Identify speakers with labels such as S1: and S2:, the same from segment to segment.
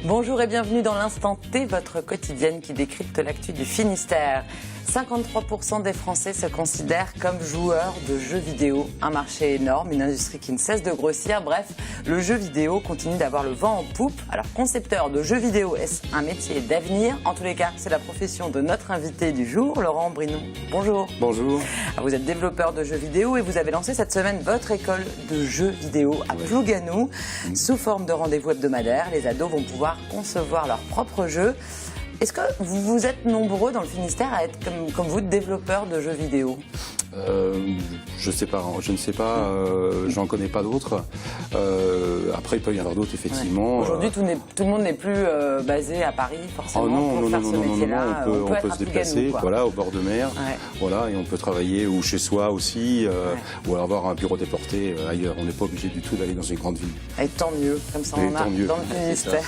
S1: Bonjour et bienvenue dans l'Instant T, votre quotidienne qui décrypte l'actu du Finistère. 53% des Français se considèrent comme joueurs de jeux vidéo. Un marché énorme, une industrie qui ne cesse de grossir. Bref, le jeu vidéo continue d'avoir le vent en poupe. Alors, concepteur de jeux vidéo, est-ce un métier d'avenir? En tous les cas, c'est la profession de notre invité du jour, Laurent Brinon. Bonjour.
S2: Bonjour.
S1: Alors, vous êtes développeur de jeux vidéo et vous avez lancé cette semaine votre école de jeux vidéo à Plougasnou. Sous forme de rendez-vous hebdomadaires, les ados vont pouvoir concevoir leurs propres jeux. Est-ce que vous êtes nombreux dans le Finistère à être comme vous, développeurs de jeux vidéo?
S2: Je ne sais pas, j'en connais pas d'autres. Après, il peut y en avoir d'autres, effectivement.
S1: Ouais. Aujourd'hui, tout le monde n'est plus basé à Paris, forcément, pour faire ce métier-là.
S2: On peut se déplacer, voilà, au bord de mer, voilà, et on peut travailler ou chez soi aussi, ou avoir un bureau déporté ailleurs. On n'est pas obligé du tout d'aller dans une grande ville.
S1: Et tant mieux, comme ça on a dans le Finistère.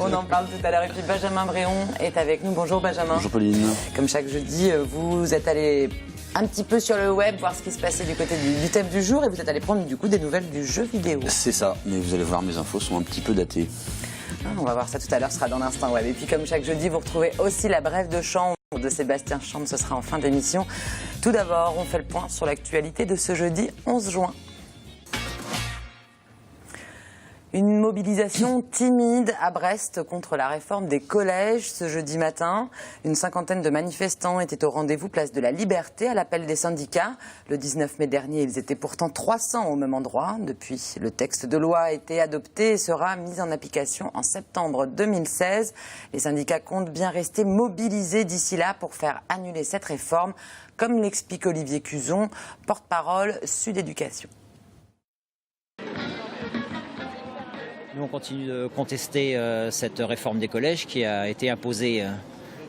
S1: On en parle tout à l'heure. Et puis Benjamin Bréon est avec nous. Bonjour Benjamin.
S3: Bonjour Pauline.
S1: Comme chaque jeudi, vous êtes allé un petit peu sur le web, voir ce qui se passait du côté du thème du jour, et vous êtes allé prendre du coup des nouvelles du jeu vidéo.
S3: C'est ça, mais vous allez voir, mes infos sont un petit peu datées.
S1: On va voir ça tout à l'heure, ce sera dans l'Instant Web. Et puis comme chaque jeudi, vous retrouvez aussi la brève de chambre de Sébastien Chante, ce sera en fin d'émission. Tout d'abord, on fait le point sur l'actualité de ce jeudi 11 juin. Une mobilisation timide à Brest contre la réforme des collèges ce jeudi matin. Une cinquantaine de manifestants étaient au rendez-vous place de la Liberté à l'appel des syndicats. Le 19 mai dernier, ils étaient pourtant 300 au même endroit. Depuis, le texte de loi a été adopté et sera mis en application en septembre 2016. Les syndicats comptent bien rester mobilisés d'ici là pour faire annuler cette réforme, comme l'explique Olivier Cuzon, porte-parole Sud Éducation.
S4: Nous, on continue de contester cette réforme des collèges qui a été imposée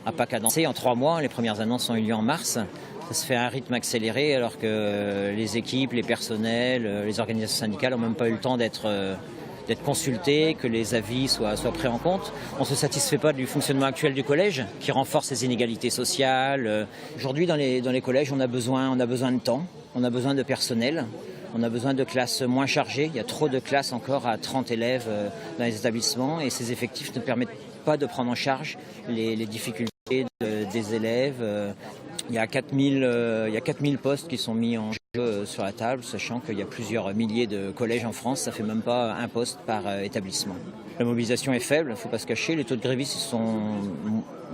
S4: à pas cadencée en 3 mois. Les premières annonces ont eu lieu en mars. Ça se fait à un rythme accéléré alors que les équipes, les personnels, les organisations syndicales n'ont même pas eu le temps d'être consultés, que les avis soient pris en compte. On ne se satisfait pas du fonctionnement actuel du collège qui renforce les inégalités sociales. Aujourd'hui, dans les collèges, on a besoin de temps, on a besoin de personnel. On a besoin de classes moins chargées. Il y a trop de classes encore à 30 élèves dans les établissements et ces effectifs ne permettent pas de prendre en charge les difficultés des élèves. Il y a 4000 postes qui sont mis en jeu sur la table, sachant qu'il y a plusieurs milliers de collèges en France. Ça ne fait même pas un poste par établissement. La mobilisation est faible, il ne faut pas se cacher. Les taux de grévistes sont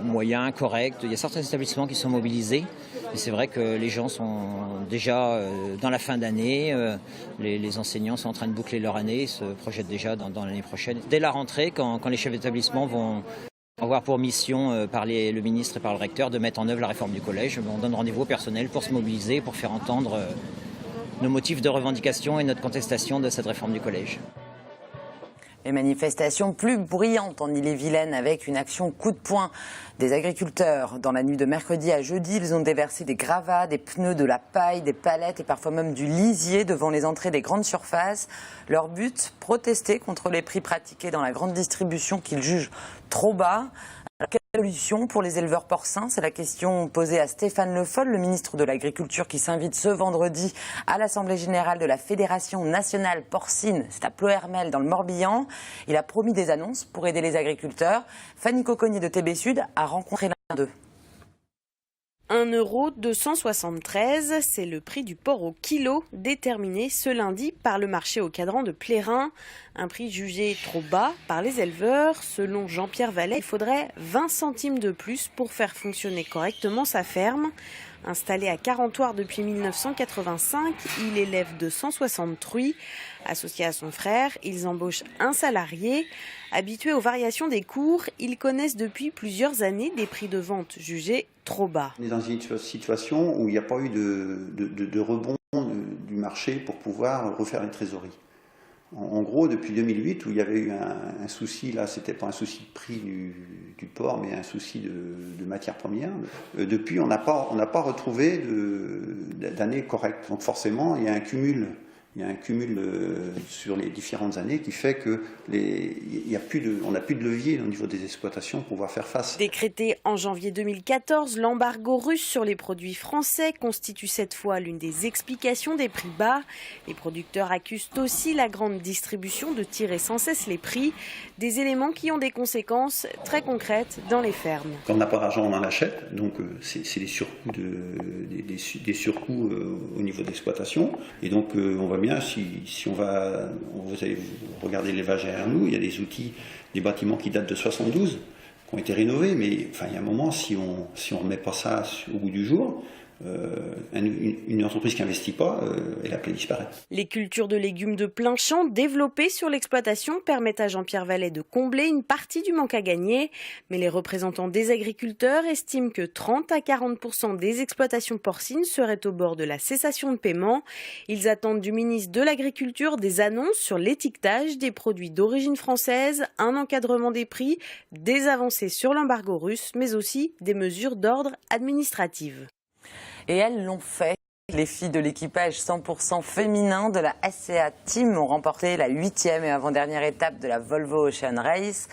S4: moyens, corrects. Il y a certains établissements qui sont mobilisés. Et c'est vrai que les gens sont déjà dans la fin d'année. Les enseignants sont en train de boucler leur année, se projettent déjà dans l'année prochaine. Dès la rentrée, quand les chefs d'établissement vont avoir pour mission par le ministre et par le recteur de mettre en œuvre la réforme du collège, on donne rendez-vous au personnel pour se mobiliser, pour faire entendre nos motifs de revendication et notre contestation de cette réforme du collège.
S1: Les manifestations plus bruyantes en Ille-et-Vilaine avec une action coup de poing des agriculteurs. Dans la nuit de mercredi à jeudi, ils ont déversé des gravats, des pneus, de la paille, des palettes et parfois même du lisier devant les entrées des grandes surfaces. Leur but, protester contre les prix pratiqués dans la grande distribution qu'ils jugent trop bas. Alors, quelle solution pour les éleveurs porcins? C'est la question posée à Stéphane Le Foll, le ministre de l'Agriculture, qui s'invite ce vendredi à l'Assemblée générale de la Fédération nationale porcine. C'est à Ploërmel, dans le Morbihan. Il a promis des annonces pour aider les agriculteurs. Fanny Cocognier de TB Sud a rencontré l'un d'eux.
S5: 1,273 €, c'est le prix du porc au kilo déterminé ce lundi par le marché au cadran de Plérin. Un prix jugé trop bas par les éleveurs. Selon Jean-Pierre Vallet, il faudrait 20 centimes de plus pour faire fonctionner correctement sa ferme. Installé à Carentoire depuis 1985, il élève 260 truies. Associés à son frère, ils embauchent un salarié. Habitués aux variations des cours, ils connaissent depuis plusieurs années des prix de vente jugés trop bas.
S6: On est dans une situation où il n'y a pas eu de rebond du marché pour pouvoir refaire une trésorerie. En gros, depuis 2008, où il y avait eu un souci, là, c'était pas un souci de prix du porc, mais un souci de matières premières. Depuis, on n'a pas retrouvé d'année correcte. Donc forcément, il y a un cumul il y a un cumul sur les différentes années qui fait que on n'a plus de levier au niveau des exploitations pour pouvoir faire face.
S5: Décrété en janvier 2014, l'embargo russe sur les produits français constitue cette fois l'une des explications des prix bas. Les producteurs accusent aussi la grande distribution de tirer sans cesse les prix, des éléments qui ont des conséquences très concrètes dans les fermes.
S6: Quand on n'a pas d'argent, on en achète, donc c'est des surcoûts, des surcoûts au niveau d'exploitation. Et donc on voit bien, si vous allez regarder l'élevage derrière nous, il y a des outils, des bâtiments qui datent de 72, qui ont été rénovés, mais enfin, il y a un moment, si on ne remet pas ça au bout du jour, une entreprise qui n'investit pas, elle a pu disparaître.
S5: Les cultures de légumes de plein champ développées sur l'exploitation permettent à Jean-Pierre Vallet de combler une partie du manque à gagner. Mais les représentants des agriculteurs estiment que 30 à 40% des exploitations porcines seraient au bord de la cessation de paiement. Ils attendent du ministre de l'Agriculture des annonces sur l'étiquetage des produits d'origine française, un encadrement des prix, des avancées sur l'embargo russe, mais aussi des mesures d'ordre administratif.
S1: Et elles l'ont fait. Les filles de l'équipage 100% féminin de la ACA Team ont remporté la 8e et avant-dernière étape de la Volvo Ocean Race.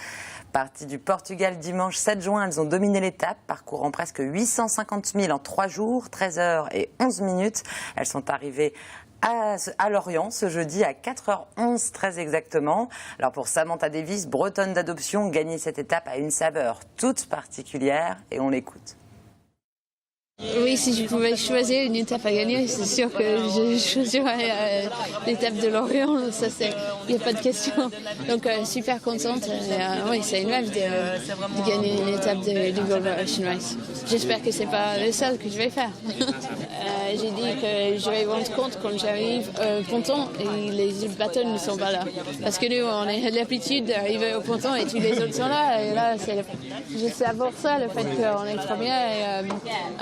S1: Parties du Portugal dimanche 7 juin, elles ont dominé l'étape, parcourant presque 850 000 en 3 jours, 13 heures et 11 minutes. Elles sont arrivées à Lorient ce jeudi à 4h11 très exactement. Alors pour Samantha Davis, bretonne d'adoption, gagner cette étape a une saveur toute particulière et on l'écoute.
S7: Oui, si je pouvais choisir une étape à gagner, c'est sûr que je choisirais l'étape de Lorient, ça il n'y a pas de question. Donc super contente, oui c'est une rêve de gagner une étape du Volvo Ocean Race. J'espère que c'est pas le seul que je vais faire. J'ai dit que je vais rendre compte quand j'arrive au ponton et les autres bateaux ne sont pas là. Parce que nous on a l'habitude d'arriver au ponton et tous les autres sont là et là je savoure ça, le fait qu'on est trop bien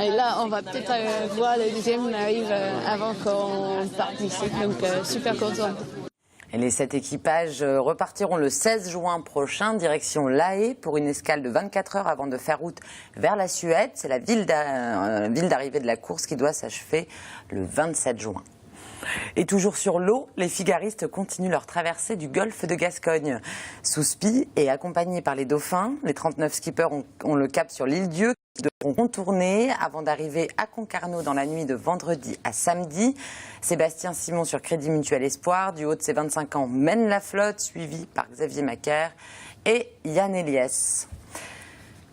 S7: et là on va peut-être voir le deuxième arrive avant qu'on parte d'ici, donc super content.
S1: Et les 7 équipages repartiront le 16 juin prochain, direction La Haye, pour une escale de 24 heures avant de faire route vers la Suède. C'est la ville d'arrivée de la course qui doit s'achever le 27 juin. Et toujours sur l'eau, les figaristes continuent leur traversée du golfe de Gascogne. Sous spi et accompagnés par les dauphins, les 39 skippers ont le cap sur l'île Dieu, qui devront contourner avant d'arriver à Concarneau dans la nuit de vendredi à samedi. Sébastien Simon sur Crédit Mutuel Espoir, du haut de ses 25 ans, mène la flotte, suivi par Xavier Macaire et Yann Eliès.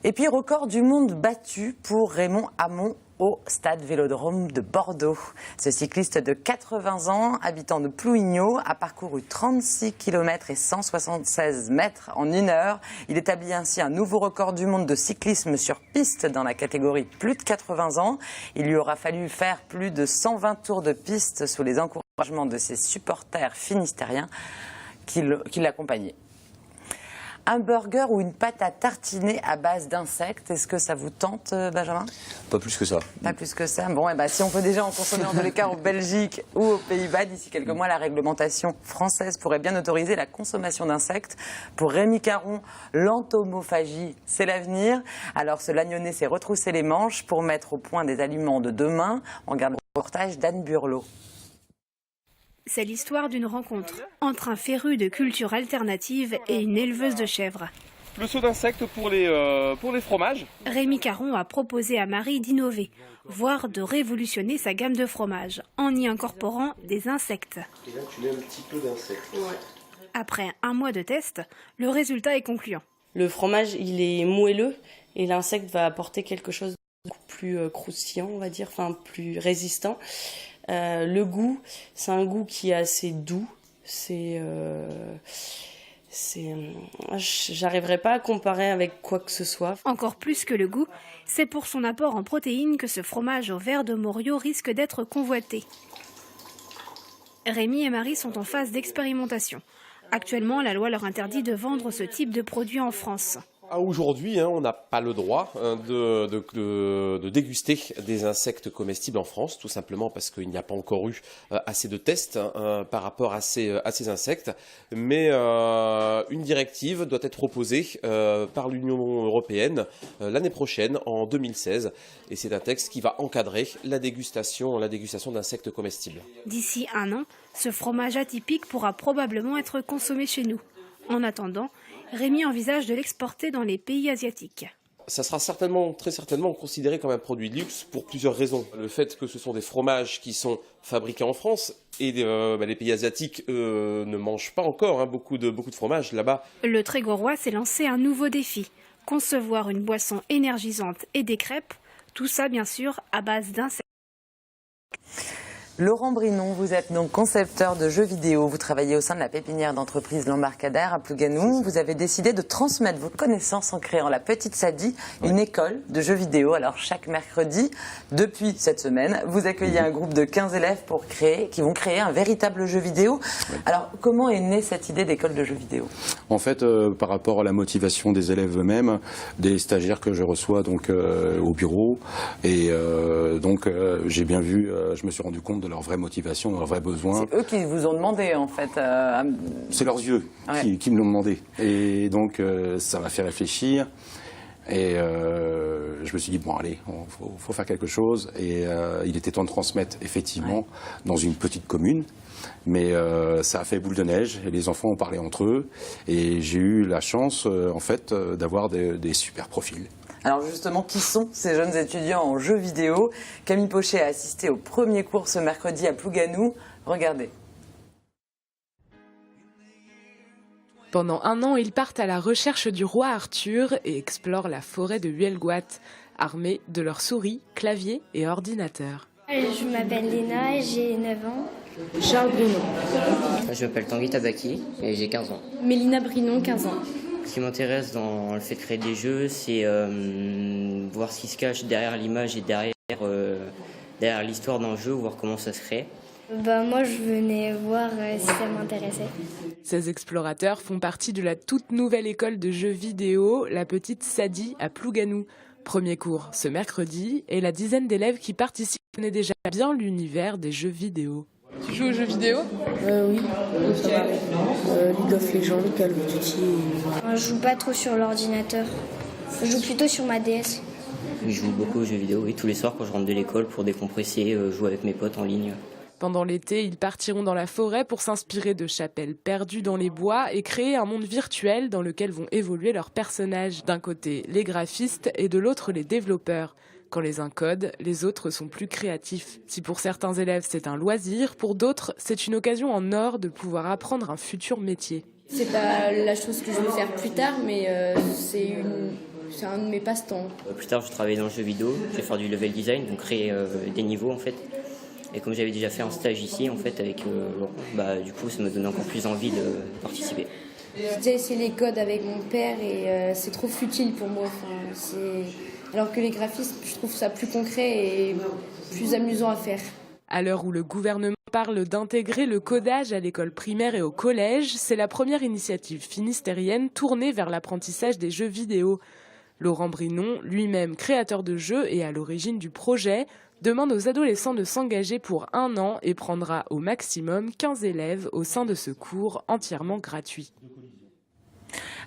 S1: Et puis record du monde battu pour Raymond Hamon au stade Vélodrome de Bordeaux. Ce cycliste de 80 ans, habitant de Plouigneau, a parcouru 36 km et 176 mètres en 1 heure. Il établit ainsi un nouveau record du monde de cyclisme sur piste dans la catégorie plus de 80 ans. Il lui aura fallu faire plus de 120 tours de piste sous les encouragements de ses supporters finistériens qui l'accompagnaient. Un burger ou une pâte à tartiner à base d'insectes, est-ce que ça vous tente, Benjamin?
S3: Pas plus que ça.
S1: Pas plus que ça. Bon, si on peut déjà en consommer en tous les cas en Belgique ou aux Pays-Bas, d'ici quelques mois, la réglementation française pourrait bien autoriser la consommation d'insectes. Pour Rémi Caron, l'entomophagie, c'est l'avenir. Alors ce Lagnonnais s'est retroussé les manches pour mettre au point des aliments de demain. On regarde le reportage d'Anne Burlot.
S8: C'est l'histoire d'une rencontre entre un féru de culture alternative et une éleveuse de chèvres.
S9: Le saut d'insectes pour les fromages.
S8: Rémi Caron a proposé à Marie d'innover, voire de révolutionner sa gamme de fromages, en y incorporant des insectes.
S10: Et là, tu mets un petit peu d'insectes. Ouais.
S8: Après 1 mois de test, le résultat est concluant.
S11: Le fromage, il est moelleux et l'insecte va apporter quelque chose de plus croustillant, on va dire, enfin plus résistant. Le goût, c'est un goût qui est assez doux. J'arriverai pas à comparer avec quoi que ce soit.
S8: Encore plus que le goût, c'est pour son apport en protéines que ce fromage au verre de Morio risque d'être convoité. Rémi et Marie sont en phase d'expérimentation. Actuellement, la loi leur interdit de vendre ce type de produit en France.
S10: Aujourd'hui, on n'a pas le droit de déguster des insectes comestibles en France, tout simplement parce qu'il n'y a pas encore eu assez de tests par rapport à ces insectes. Mais une directive doit être proposée par l'Union européenne l'année prochaine, en 2016. Et c'est un texte qui va encadrer la dégustation d'insectes comestibles.
S8: D'ici un an, ce fromage atypique pourra probablement être consommé chez nous. En attendant, Rémi envisage de l'exporter dans les pays asiatiques.
S10: Ça sera très certainement considéré comme un produit de luxe pour plusieurs raisons. Le fait que ce sont des fromages qui sont fabriqués en France et les pays asiatiques ne mangent pas encore beaucoup de fromages là-bas.
S8: Le Trégorois s'est lancé un nouveau défi, concevoir une boisson énergisante et des crêpes, tout ça bien sûr à base d'insectes.
S1: Laurent Brinon, vous êtes donc concepteur de jeux vidéo. Vous travaillez au sein de la pépinière d'entreprise L'Embarcadère à Plougasnou. Vous avez décidé de transmettre vos connaissances en créant la Petite Sadie, une école de jeux vidéo. Alors chaque mercredi, depuis cette semaine, vous accueillez un groupe de 15 élèves qui vont créer un véritable jeu vidéo. Alors comment est née cette idée d'école de jeux vidéo?
S2: En fait, par rapport à la motivation des élèves eux-mêmes, des stagiaires que je reçois donc au bureau, et donc j'ai bien vu, je me suis rendu compte de leur vraie motivation, de leurs vrais besoins.
S1: C'est eux qui vous ont demandé en fait.
S2: C'est leurs yeux qui me l'ont demandé. Et donc ça m'a fait réfléchir. Et je me suis dit, bon allez, faut faire quelque chose. Et il était temps de transmettre effectivement dans une petite commune. Mais ça a fait boule de neige, et les enfants ont parlé entre eux. Et j'ai eu la chance en fait d'avoir des super profils.
S1: Alors justement, qui sont ces jeunes étudiants en jeux vidéo? Camille Pochet a assisté au premier cours ce mercredi à Plougasnou. Regardez.
S12: Pendant un an, ils partent à la recherche du roi Arthur et explorent la forêt de Huelgoat, armés de leurs souris, claviers et ordinateurs.
S13: Je m'appelle Léna, j'ai 9 ans.
S14: Charles Brinon.
S15: Je m'appelle Tanguy Tabaki et j'ai 15 ans.
S14: Mélina Brinon, 15 ans.
S15: Ce qui m'intéresse dans le fait de créer des jeux, c'est voir ce qui se cache derrière l'image et derrière l'histoire d'un jeu, voir comment ça se crée.
S13: Moi, je venais voir si ça m'intéressait.
S12: Ces explorateurs font partie de la toute nouvelle école de jeux vidéo, la Petite Sadie à Plougasnou. Premier cours ce mercredi et la dizaine d'élèves qui participent connaît déjà bien l'univers des jeux vidéo.
S14: Tu joues aux jeux vidéo?
S11: Oui. League of Legends, Call of Duty.
S13: Je joue pas trop sur l'ordinateur. Je joue plutôt sur ma DS.
S15: Je joue beaucoup aux jeux vidéo et tous les soirs quand je rentre de l'école pour décompresser, jouer avec mes potes en ligne.
S12: Pendant l'été, ils partiront dans la forêt pour s'inspirer de chapelles perdues dans les bois et créer un monde virtuel dans lequel vont évoluer leurs personnages. D'un côté, les graphistes et de l'autre, les développeurs. Quand les uns codent, les autres sont plus créatifs. Si pour certains élèves c'est un loisir, pour d'autres c'est une occasion en or de pouvoir apprendre un futur métier.
S14: C'est pas la chose que je veux faire plus tard, mais c'est un de mes passe-temps.
S15: Plus tard, je travaille dans le jeu vidéo, je vais faire du level design, donc créer des niveaux en fait. Et comme j'avais déjà fait un stage ici en fait avec Laurent, du coup ça me donne encore plus envie de participer.
S14: J'ai déjà essayé les codes avec mon père et c'est trop futile pour moi. Alors que les graphismes, je trouve ça plus concret et plus amusant à faire.
S12: À l'heure où le gouvernement parle d'intégrer le codage à l'école primaire et au collège, c'est la première initiative finistérienne tournée vers l'apprentissage des jeux vidéo. Laurent Brinon, lui-même créateur de jeux et à l'origine du projet, demande aux adolescents de s'engager pour 1 an et prendra au maximum 15 élèves au sein de ce cours entièrement gratuit.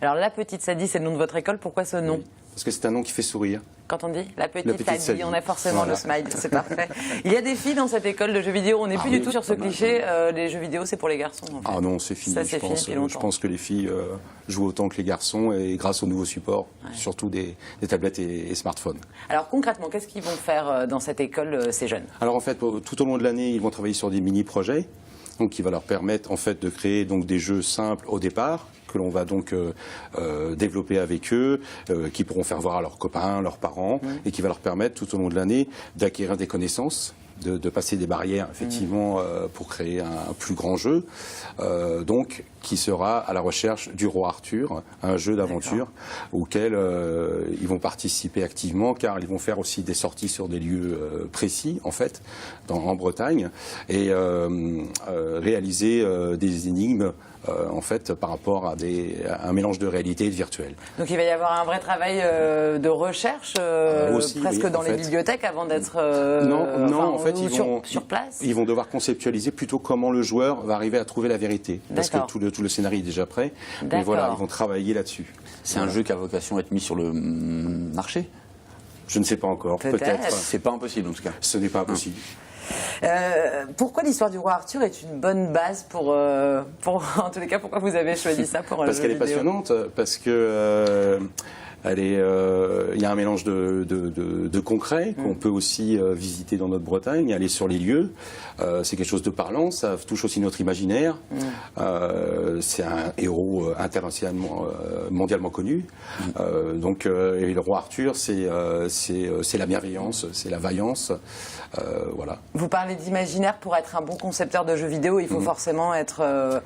S1: Alors la Petite Sadie, c'est le nom de votre école, pourquoi ce nom?
S2: Parce que c'est un nom qui fait sourire.
S1: Quand on dit la petite Sadie, on a forcément le smile, c'est parfait. Il y a des filles dans cette école de jeux vidéo, on n'est plus du tout sur ce cliché, les jeux vidéo c'est pour les garçons. En fait.
S2: Ah non, c'est fini.
S1: Ça, c'est fini depuis longtemps.
S2: Je pense que les filles jouent autant que les garçons et grâce aux nouveaux supports, surtout des tablettes et smartphones.
S1: Alors concrètement, qu'est-ce qu'ils vont faire dans cette école, ces jeunes?
S2: Alors en fait, tout au long de l'année, ils vont travailler sur des mini-projets. Donc, qui va leur permettre en fait de créer donc des jeux simples au départ que l'on va donc développer avec eux, qui pourront faire voir à leurs copains, leurs parents, et qui va leur permettre tout au long de l'année d'acquérir des connaissances de passer des barrières, effectivement, pour créer un plus grand jeu, donc qui sera à la recherche du roi Arthur, un jeu d'aventure auquel ils vont participer activement, car ils vont faire aussi des sorties sur des lieux précis, en fait, en Bretagne, et réaliser des énigmes en fait, par rapport à un mélange de réalité et de virtuel.
S1: Donc il va y avoir un vrai travail de recherche aussi, presque dans les bibliothèques avant d'être
S2: en fait,
S1: sur place.
S2: Ils vont devoir conceptualiser plutôt comment le joueur va arriver à trouver la vérité. Parce que tout le scénario est déjà prêt. Mais voilà, ils vont travailler là-dessus.
S3: C'est un jeu qui a vocation à être mis sur le marché?
S2: Je ne sais pas encore. Peut-être.
S3: C'est pas impossible en tout cas.
S2: Ce n'est pas impossible.
S1: Pourquoi l'histoire du roi Arthur est une bonne base pour en tous les cas, pourquoi vous avez choisi ça pour
S2: Parce qu'elle est passionnante, parce que il y a un mélange de concret qu'on peut aussi visiter dans notre Bretagne, aller sur les lieux. C'est quelque chose de parlant, ça touche aussi notre imaginaire. C'est un héros internationalement, mondialement connu. Donc, et le roi Arthur, c'est la bienveillance, c'est la vaillance. Voilà.
S1: Vous parlez d'imaginaire. Pour être un bon concepteur de jeux vidéo, il faut forcément être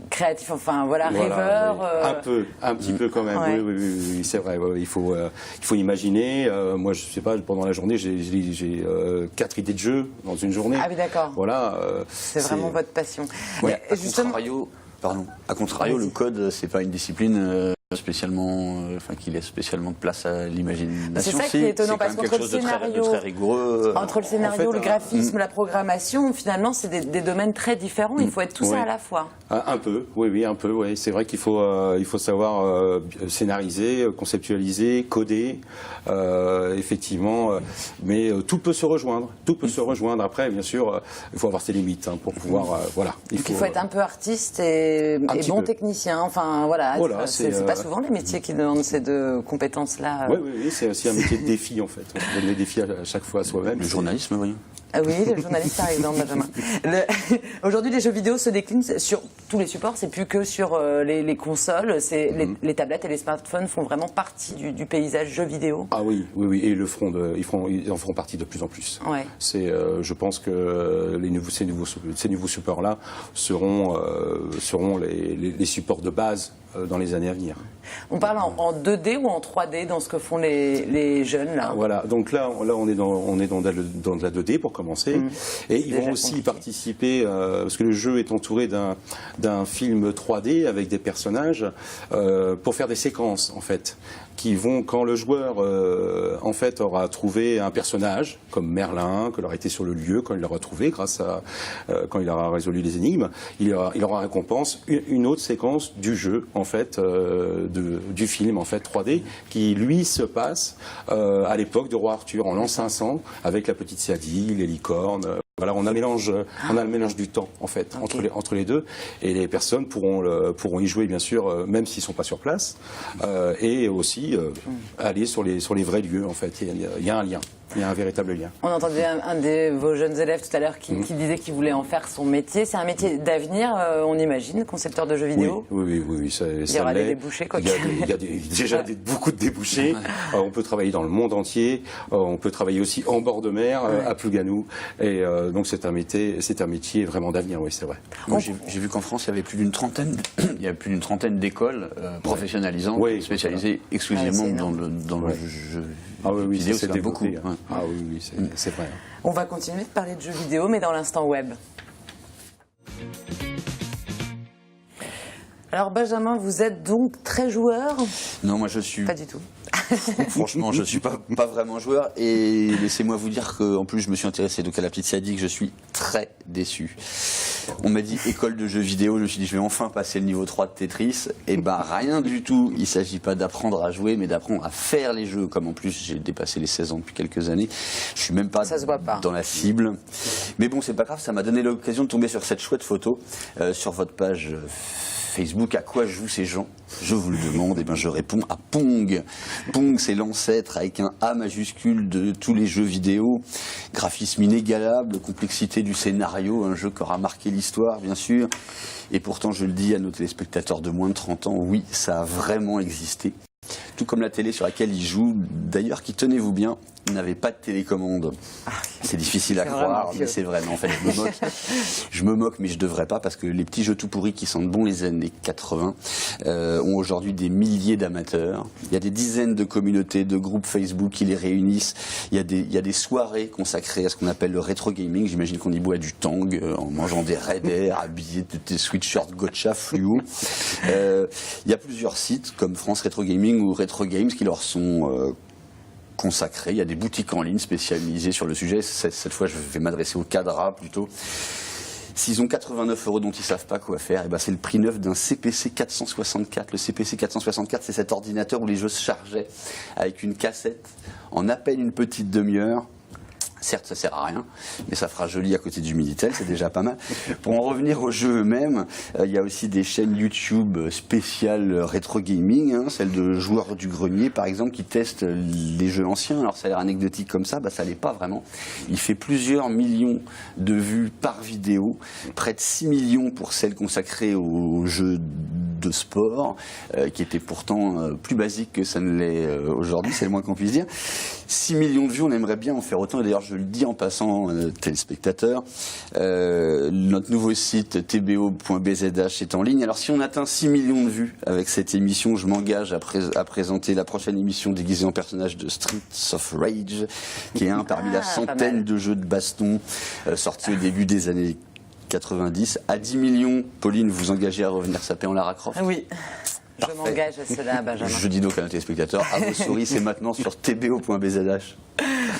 S1: créatif, enfin voilà, rêveur.
S2: Oui. Un petit peu quand même. Ouais. Oui, c'est vrai. Il faut imaginer. Moi, je sais pas, pendant la journée, j'ai 4 idées de jeux dans une journée.
S1: Ah oui, d'accord.
S2: Voilà.
S1: C'est vraiment votre passion.
S3: Ouais, à contrario, le code, c'est pas une discipline spécialement, qui laisse spécialement de place à l'imagination.
S1: C'est ça qui est étonnant, parce qu'entre le scénario,
S3: de très rigoureux,
S1: entre le scénario, le graphisme, la programmation, finalement, c'est des domaines très différents. Il faut être tout ça à la fois.
S2: Un peu, oui, un peu. Oui. C'est vrai qu'il faut savoir scénariser, conceptualiser, coder, effectivement. Mais tout peut se rejoindre. Tout peut se rejoindre. Après, bien sûr, il faut avoir ses limites pour pouvoir. Voilà.
S1: Il faut être un peu artiste et bon technicien. Enfin, voilà. C'est pas souvent les métiers qui demandent ces deux compétences-là.
S2: Oui, c'est aussi un métier de défi, en fait. On donne des défis à chaque fois à soi-même.
S3: Le journalisme, oui.
S1: Ah oui, le journaliste, par exemple, Benjamin. Aujourd'hui, les jeux vidéo se déclinent sur tous les supports, c'est plus que sur les consoles. Les tablettes et les smartphones font vraiment partie du paysage jeux vidéo.
S2: Ah oui, et ils en feront partie de plus en plus.
S1: Ouais.
S2: Je pense que ces nouveaux supports-là seront les supports de base dans les années à venir.
S1: On parle en 2D ou en 3D dans ce que font les jeunes là.
S2: Voilà, donc là on est dans de la 2D pour commencer, et ils vont aussi participer parce que le jeu est entouré d'un film 3D avec des personnages pour faire des séquences en fait, qui vont, quand le joueur en fait aura trouvé un personnage comme Merlin, qu'il aura été sur le lieu, quand il l'aura trouvé quand il aura résolu les énigmes, il aura récompense une autre séquence du jeu en fait, du film en fait 3D, qui lui se passe à l'époque de Roi Arthur en l'an 500 avec la petite Siadie, les licornes. Voilà, on a le mélange du temps en fait entre les deux, et les personnes pourront y jouer bien sûr, même s'ils sont pas sur place, et aussi aller sur les vrais lieux en fait. Il y a un lien. Il y a un véritable lien.
S1: On entendait un de vos jeunes élèves tout à l'heure qui disait qu'il voulait en faire son métier. C'est un métier d'avenir, on imagine, concepteur de jeux vidéo.
S2: Oui,
S1: il y aura des débouchés.
S2: Il y a déjà beaucoup de débouchés. On peut travailler dans le monde entier. On peut travailler aussi en bord de mer, à Plouganou. Et donc c'est un métier vraiment d'avenir. Oui, c'est vrai.
S3: Moi, j'ai vu qu'en France, il y avait plus d'une trentaine d'écoles professionnalisantes, spécialisées exclusivement dans le jeu.
S2: Ah oui,
S3: vidéo,
S2: c'est
S3: beaucoup.
S2: Ouais. Ah oui, c'est vrai.
S1: On va continuer de parler de jeux vidéo, mais dans l'instant web. Alors Benjamin, vous êtes donc très joueur?
S3: Non, moi je suis...
S1: Pas du tout.
S3: Franchement, je ne suis pas vraiment joueur, et laissez-moi vous dire qu'en plus je me suis intéressé donc à la petite Siadie, que je suis très déçu. On m'a dit école de jeux vidéo, je me suis dit je vais enfin passer le niveau 3 de Tetris, et rien du tout. Il ne s'agit pas d'apprendre à jouer, mais d'apprendre à faire les jeux, comme en plus j'ai dépassé les 16 ans depuis quelques années. Je suis même pas dans la cible. Mais bon, c'est pas grave, ça m'a donné l'occasion de tomber sur cette chouette photo sur votre page Facebook. À quoi jouent ces gens? Je vous le demande, et je réponds à Pong. Pong, c'est l'ancêtre avec un A majuscule de tous les jeux vidéo. Graphisme inégalable, complexité du scénario, un jeu qui aura marqué l'histoire, bien sûr. Et pourtant, je le dis à nos téléspectateurs de moins de 30 ans, oui, ça a vraiment existé. tout comme la télé sur laquelle il joue, d'ailleurs qui, tenez-vous bien, n'avait pas de télécommande. C'est difficile à croire, mais c'est vrai. Mais en fait, je me moque, mais je devrais pas, parce que les petits jeux tout pourris qui sentent bon les années 80 ont aujourd'hui des milliers d'amateurs. Il y a des dizaines de communautés, de groupes Facebook qui les réunissent. Il y a des soirées consacrées à ce qu'on appelle le rétro gaming. J'imagine qu'on y boit du tang en mangeant des Red Air, habillé de des sweatshirts gotcha fluo. Il y a plusieurs sites comme France Retro Gaming ou Retro Games qui leur sont consacrés. Il y a des boutiques en ligne spécialisées sur le sujet. Cette fois, je vais m'adresser au cadra plutôt. S'ils ont 89 € dont ils ne savent pas quoi faire, et ben c'est le prix neuf d'un CPC 464. Le CPC 464, c'est cet ordinateur où les jeux se chargeaient avec une cassette en à peine une petite demi-heure. Certes, ça sert à rien, mais ça fera joli à côté du Minitel, c'est déjà pas mal. Pour en revenir aux jeux eux-mêmes, il y a aussi des chaînes YouTube spéciales rétro gaming, celle de Joueurs du Grenier par exemple, qui testent les jeux anciens. Alors ça a l'air anecdotique comme ça, ça l'est pas vraiment. Il fait plusieurs millions de vues par vidéo, près de 6 millions pour celle consacrée aux jeux de sport, qui était pourtant plus basique que ça ne l'est aujourd'hui, c'est le moins qu'on puisse dire. 6 millions de vues, on aimerait bien en faire autant, et d'ailleurs je le dis en passant, téléspectateurs, notre nouveau site tbo.bzh est en ligne. Alors si on atteint 6 millions de vues avec cette émission, je m'engage à présenter la prochaine émission déguisée en personnage de Streets of Rage, qui est un parmi la centaine de jeux de baston sortis au début des années 90. À 10 millions, Pauline, vous engagez à revenir saper en Lara Croft?
S1: Oui. Je m'engage à cela, Benjamin.
S3: Je dis donc à nos téléspectateurs, à vos souris, c'est maintenant sur tbo.bzh.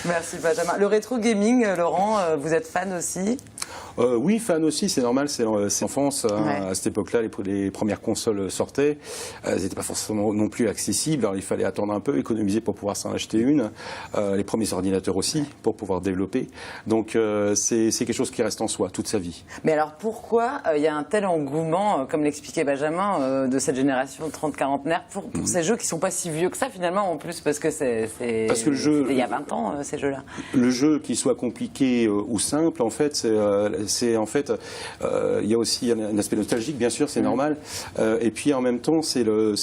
S1: Merci Benjamin. Le rétro gaming, Laurent, vous êtes fan aussi?
S2: Oui, fan aussi, c'est normal, c'est l'enfance. À cette époque-là, les premières consoles sortaient. Elles n'étaient pas forcément non plus accessibles, alors il fallait attendre un peu, économiser pour pouvoir s'en acheter une. Les premiers ordinateurs aussi, pour pouvoir développer. Donc c'est quelque chose qui reste en soi toute sa vie. Mais alors pourquoi il y a un tel engouement, comme l'expliquait Benjamin, de cette génération 30-40 pour ces jeux qui ne sont pas si vieux que ça finalement en plus, parce que parce que le jeu, il y a 20 ans ces jeux-là. Le jeu, qu'il soit compliqué ou simple, en fait, il y a aussi un aspect nostalgique, bien sûr, c'est normal. Et puis en même temps, c'est le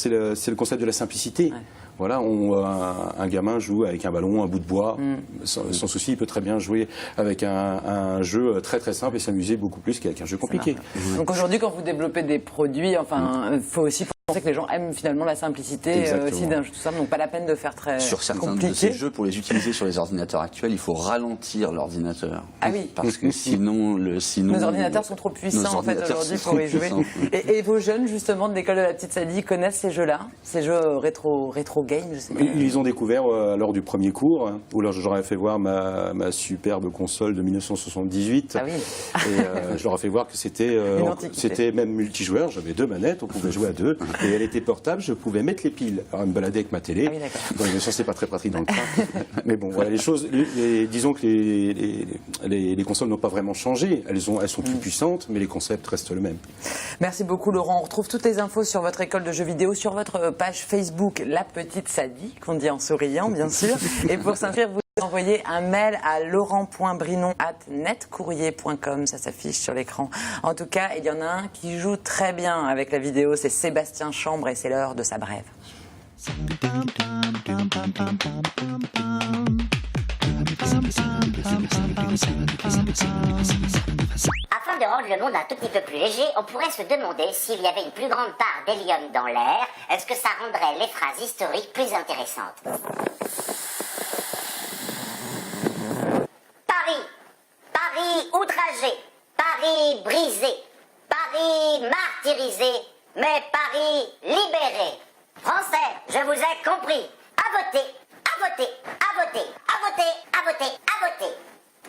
S2: concept de la simplicité. Ouais. Voilà, un gamin joue avec un ballon, un bout de bois, sans souci, il peut très bien jouer avec un jeu très très simple et s'amuser beaucoup plus qu'avec un jeu compliqué. Donc aujourd'hui, quand vous développez des produits, il faut aussi penser que les gens aiment finalement la simplicité aussi d'un jeu tout simple, donc pas la peine de faire très compliqué. Sur certains de ces jeux, pour les utiliser sur les ordinateurs actuels, il faut ralentir l'ordinateur. Ah oui. Parce que sinon nos ordinateurs sont trop puissants en fait aujourd'hui pour y jouer. Et vos jeunes justement de l'école de la petite Sadie connaissent ces jeux-là, ces jeux rétro game, je sais pas. Ils ont découvert lors du premier cours, où j'aurais fait voir ma superbe console de 1978. Ah oui. Et je leur ai fait voir que c'était même multijoueur. J'avais 2 manettes, on pouvait jouer à 2. Et elle était portable, je pouvais mettre les piles. Alors, elle me baladait avec ma télé. Ah oui, bon, bien sûr, c'est pas très pratique dans le train. Mais bon, voilà, les choses. Disons que les consoles n'ont pas vraiment changé. Elles sont plus puissantes, mais les concepts restent le même. Merci beaucoup, Laurent. On retrouve toutes les infos sur votre école de jeux vidéo, sur votre page Facebook, La Petite Sadie, qu'on dit en souriant, bien sûr. Et pour s'inscrire, vous envoyez un mail à laurent.brinon@netcourrier.com, ça s'affiche sur l'écran. En tout cas, il y en a un qui joue très bien avec la vidéo, c'est Sébastien Chambre et c'est l'heure de sa brève.
S16: Afin de rendre le monde un tout petit peu plus léger, on pourrait se demander s'il y avait une plus grande part d'hélium dans l'air, est-ce que ça rendrait les phrases historiques plus intéressantes? Paris outragé, Paris brisé, Paris martyrisé, mais Paris libéré. Français, je vous ai compris. À voter, à voter, à voter, à voter, à voter, à voter,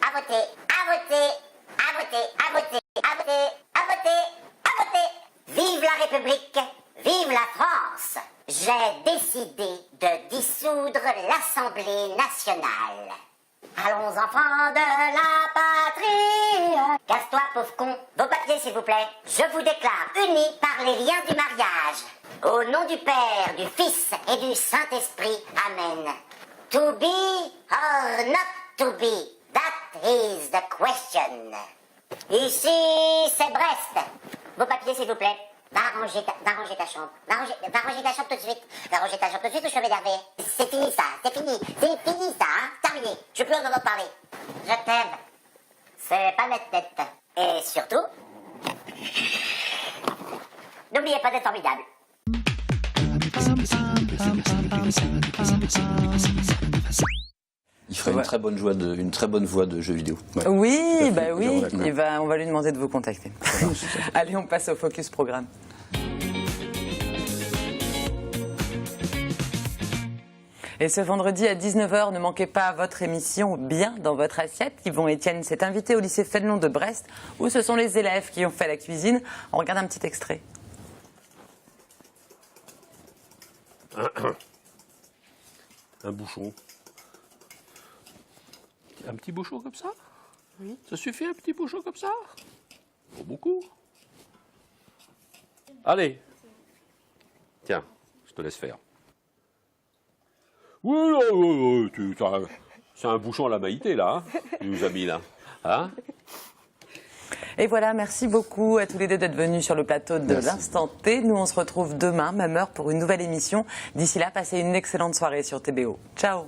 S16: à voter, à voter, à voter, à voter, à voter, à voter, à voter. Vive la République, vive la France. J'ai décidé de dissoudre l'Assemblée nationale. Allons enfants de la patrie. Casse-toi pauvre con. Vos papiers s'il vous plaît. Je vous déclare unis par les liens du mariage. Au nom du Père, du Fils et du Saint-Esprit. Amen. To be or not to be, that is the question. Ici c'est Brest. Vos papiers s'il vous plaît. Va ranger ta chambre. Va ranger ta chambre tout de suite. Va ranger ta chambre tout de suite ou je vais m'énerver. C'est fini ça, c'est fini ça, hein. Terminé. Je veux plus en entendre parler. Je t'aime. C'est pas notre tête. Et surtout, n'oubliez pas d'être formidable.
S3: Il ferait une très bonne voix de jeu vidéo.
S1: Ouais. Oui, bah oui. On va lui demander de vous contacter. Allez, on passe au focus programme. Et ce vendredi à 19h, ne manquez pas votre émission Bien dans votre assiette. Yvon Etienne s'est invité au lycée Fénelon de Brest, où ce sont les élèves qui ont fait la cuisine. On regarde un petit extrait.
S17: Un bouchon. Un petit bouchon comme ça? Oui. Ça suffit, un petit bouchon comme ça? Pas beaucoup. Allez. Tiens, je te laisse faire. Oui, c'est un bouchon à la Maïté, là, hein, il nous a mis, là. Hein?
S1: Et voilà, merci beaucoup à tous les deux d'être venus sur le plateau de l'Instant T. Nous, on se retrouve demain, même heure, pour une nouvelle émission. D'ici là, passez une excellente soirée sur TBO. Ciao.